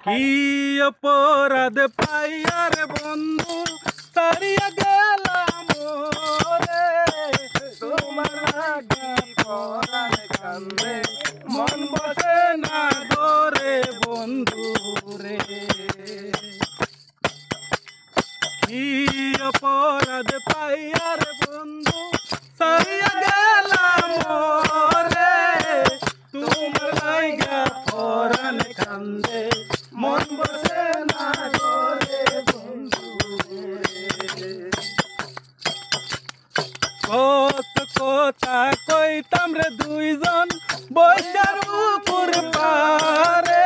কি অপরাধ পাইয়া রে বন্ধু সারিয়া গেলাম রে তোমার লাগি পরাণ কান্দে মন বসে না গোরে বন্ধু রে কি অপরাধ পাইয়া রে বন্ধু সারিয়া গেলাম রে তোমার লাগা পরাণ কান্দে মন বসে না গোরে বন্ধু কত কথা কইতাম রে দুইজন বৈশার উপর পারে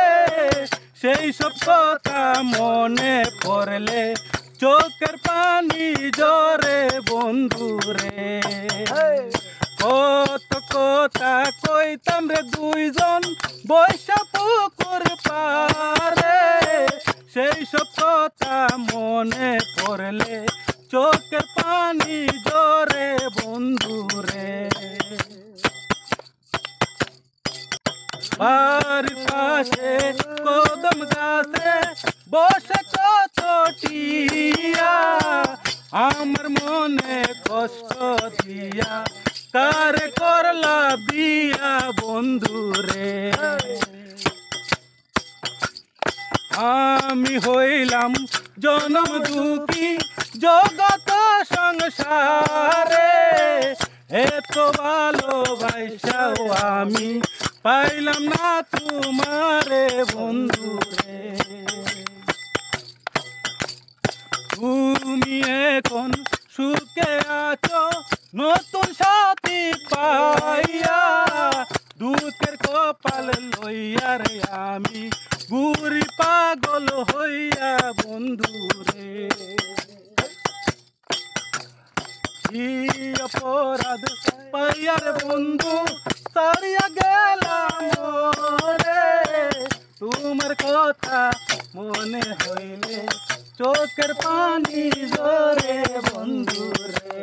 সেই সব কথা মনে পড়লে চোখের পানি জরে বন্ধু রে কত কথা কইতাম রে দুইজন বৈশা পুকুর পারে সেই সব কথা মনে পড়লে চোখের পানি জরে বন্ধু রে বাড়ির পাশে কদম গাছে বসে কত টিয়া আমার মনে কষ্ট দিয়া তারে করলা বিয়া বন্ধু রে আমি হইলাম জনম দুঃখী জগত সংসারে এত ভালোবাসাও আমি পাইলাম না তোমারে বন্ধু রে তুমি এখন সুখে আছো নতুন সাথী পাইয়া দুঃখের কপাল লইয়া রে আমি বুড়ি পাগল হইয়া বন্ধু রে কি অপরাধ পাইয়া রে বন্ধু সারিয়া গেলাম রে তোমার কথা মনে হইলে চোখের পানি জরে বন্ধু রে